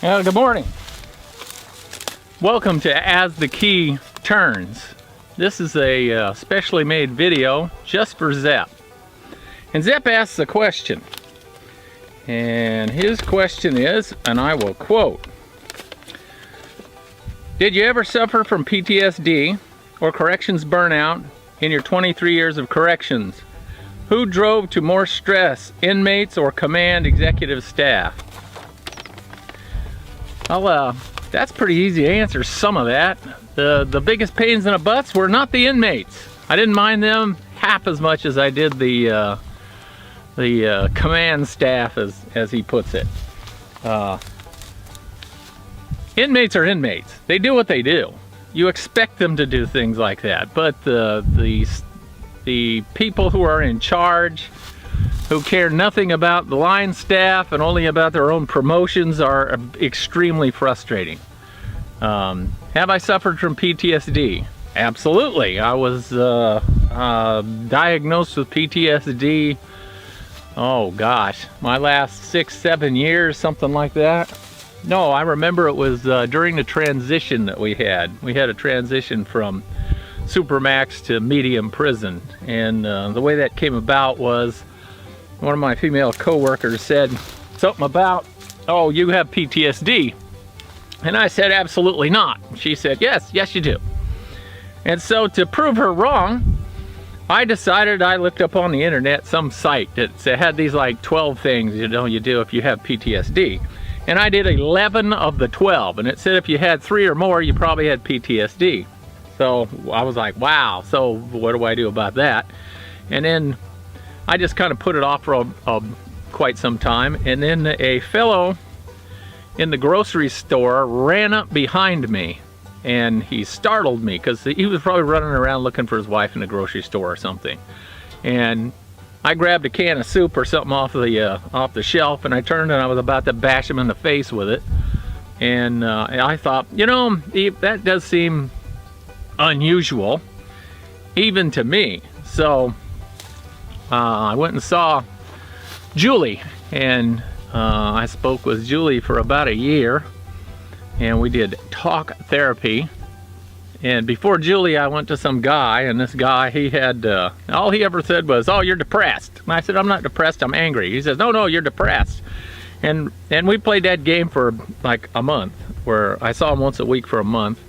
Good morning. Welcome to As the Key Turns. This is a specially made video just for Zep. And Zep asks a question. And his question is, and I will quote, "Did you ever suffer from PTSD or corrections burnout in your 23 years of corrections? Who drove to more stress, inmates or command executive staff?" Well, that's pretty easy to answer some of that. The biggest pains in the butts were not the inmates. I didn't mind them half as much as I did the command staff, as he puts it. Inmates are inmates. They do what they do. You expect them to do things like that, but the people who are in charge, who care nothing about the line staff and only about their own promotions, are extremely frustrating. Have I suffered from PTSD? Absolutely. I was diagnosed with PTSD, oh gosh, my last 6-7 years, something like that. No, I remember it was during the transition that we had. We had a transition from Supermax to medium prison, and the way that came about was one of my female co-workers said something about, "Oh, you have PTSD." And I said, "Absolutely not." She said, yes you do." And so to prove her wrong, I decided, I looked up on the internet some site that had these like 12 things you do if you have PTSD. And I did 11 of the 12, and it said if you had 3 or more, you probably had PTSD. So I was like, wow, so what do I do about that? And then I just kind of put it off for quite some time, and then a fellow in the grocery store ran up behind me, and he startled me because he was probably running around looking for his wife in the grocery store or something. And I grabbed a can of soup or something off the shelf, and I turned and I was about to bash him in the face with it. And I thought, that does seem unusual, even to me. So I went and saw Julie, and I spoke with Julie for about a year, and we did talk therapy. And before Julie, I went to some guy, and this guy, he had, all he ever said was, "Oh, you're depressed." And I said, "I'm not depressed, I'm angry." He says, No, you're depressed." And we played that game for like a month, where I saw him once a week for a month.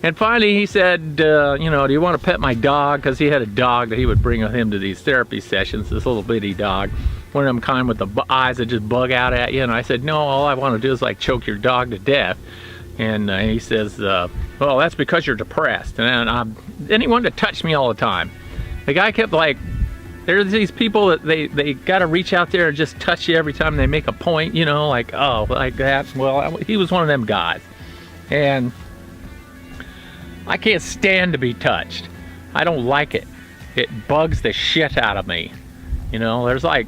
And finally he said, "Do you want to pet my dog?" Because he had a dog that he would bring with him to these therapy sessions, this little bitty dog. One of them kind with the eyes that just bug out at you. And I said, "No, all I want to do is like choke your dog to death." And he says, "Well, that's because you're depressed." And then he wanted to touch me all the time. The guy kept like, there's these people that they got to reach out there and just touch you every time they make a point, like, oh, like that. Well, he was one of them guys. And I can't stand to be touched. I don't like it. It bugs the shit out of me. There's like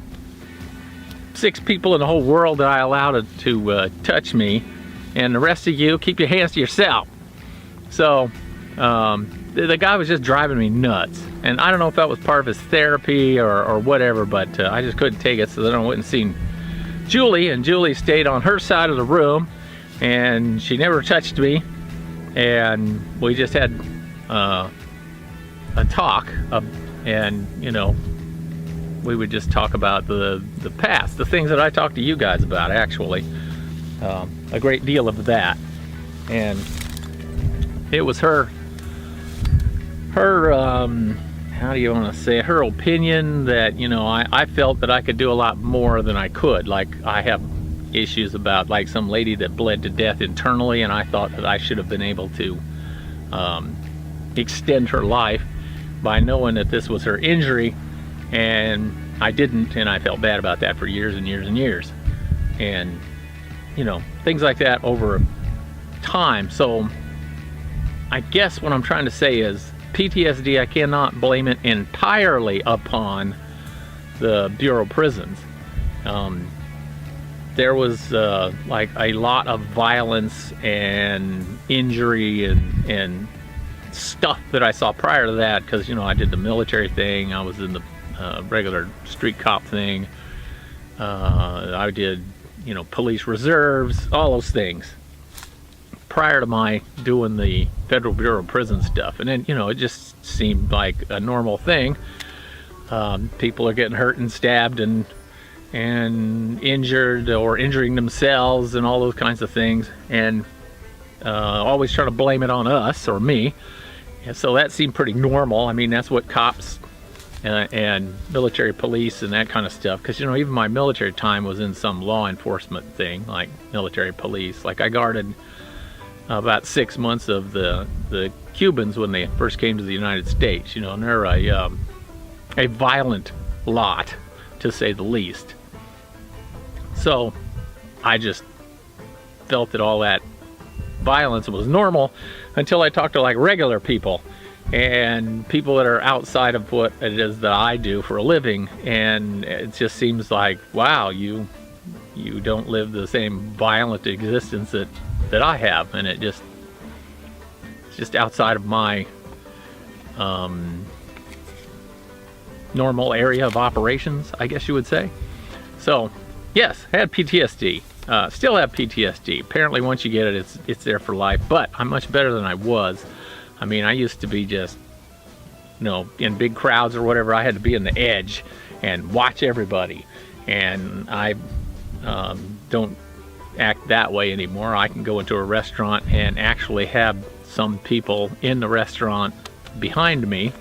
6 people in the whole world that I allow to touch me, and the rest of you, keep your hands to yourself. So the guy was just driving me nuts, and I don't know if that was part of his therapy or whatever, but I just couldn't take it. So then I went and seen Julie, and Julie stayed on her side of the room, and she never touched me. And we just had a talk, and we would just talk about the past, the things that I talked to you guys about, actually, a great deal of that. And it was her how do you want to say it, her opinion that I felt that I could do a lot more than I could. Like, I have issues about like some lady that bled to death internally, and I thought that I should have been able to extend her life by knowing that this was her injury, and I didn't, and I felt bad about that for years and years and years, and things like that over time. So I guess what I'm trying to say is PTSD, I cannot blame it entirely upon the Bureau of Prisons. There was like a lot of violence and injury and stuff that I saw prior to that, because I did the military thing, I was in the regular street cop thing, I did police reserves, all those things, prior to my doing the Federal Bureau of Prison stuff. And then, it just seemed like a normal thing. People are getting hurt and stabbed and injured or injuring themselves and all those kinds of things, and always trying to blame it on us or me. And so that seemed pretty normal. I mean, that's what cops and military police and that kind of stuff, because even my military time was in some law enforcement thing like military police. Like, I guarded about 6 months of the Cubans when they first came to the United States, and they're a violent lot, to say the least. So I just felt that all that violence was normal until I talked to like regular people and people that are outside of what it is that I do for a living, and it just seems like, wow, you don't live the same violent existence that I have, and it's just outside of my normal area of operations, I guess you would say. So yes, I had PTSD, still have PTSD. Apparently once you get it, it's there for life, but I'm much better than I was. I mean, I used to be just, in big crowds or whatever, I had to be on the edge and watch everybody, and I don't act that way anymore. I can go into a restaurant and actually have some people in the restaurant behind me.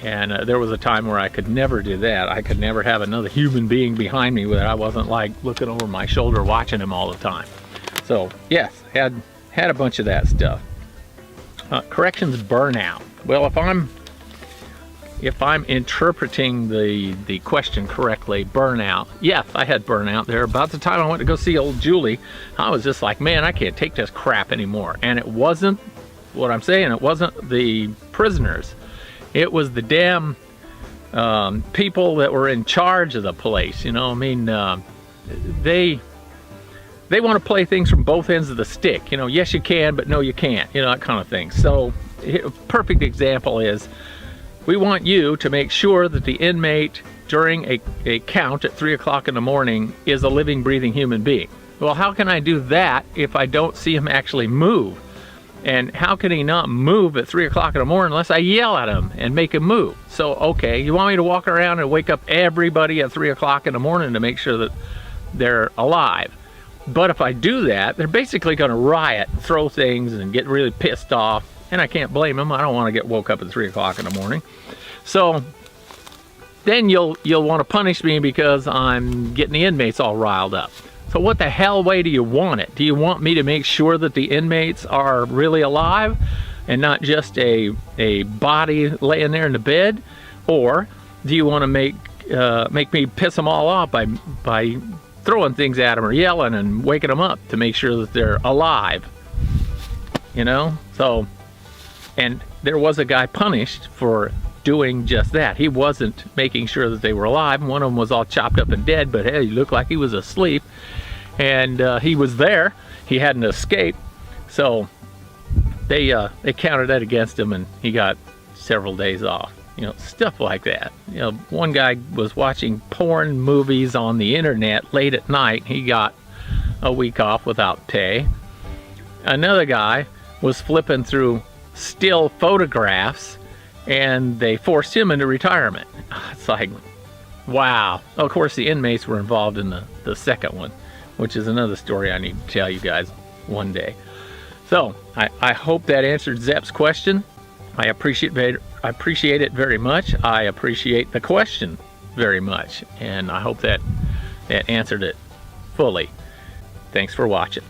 And there was a time where I could never do that. I could never have another human being behind me that I wasn't like looking over my shoulder watching him all the time. So yes, had a bunch of that stuff. Corrections burnout. Well, if I'm interpreting the question correctly, burnout. Yes, I had burnout there. About the time I went to go see old Julie, I was just like, man, I can't take this crap anymore. And it wasn't what I'm saying. It wasn't the prisoners. It was the damn people that were in charge of the place. They want to play things from both ends of the stick. Yes, you can, but no, you can't. That kind of thing. So, a perfect example is, we want you to make sure that the inmate during a count at 3 o'clock in the morning is a living, breathing human being. Well, how can I do that if I don't see him actually move? And how can he not move at 3 o'clock in the morning unless I yell at him and make him move? So, okay, you want me to walk around and wake up everybody at 3 o'clock in the morning to make sure that they're alive. But if I do that, they're basically going to riot, throw things, and get really pissed off. And I can't blame them. I don't want to get woke up at 3 o'clock in the morning. So then you'll want to punish me because I'm getting the inmates all riled up. So what the hell way do you want it? Do you want me to make sure that the inmates are really alive and not just a body laying there in the bed? Or do you want to make me piss them all off by throwing things at them or yelling and waking them up to make sure that they're alive? So, and there was a guy punished for doing just that. He wasn't making sure that they were alive. One of them was all chopped up and dead, but hey, he looked like he was asleep. And he was there. He hadn't escaped. So they counted that against him, and he got several days off. Stuff like that. One guy was watching porn movies on the internet late at night. He got a week off without pay. Another guy was flipping through still photographs, and they forced him into retirement. It's like, wow. Of course, the inmates were involved in the second one, which is another story I need to tell you guys one day. So I hope that answered Zepp's question. I appreciate it very much. I appreciate the question very much, and I hope that answered it fully. Thanks for watching.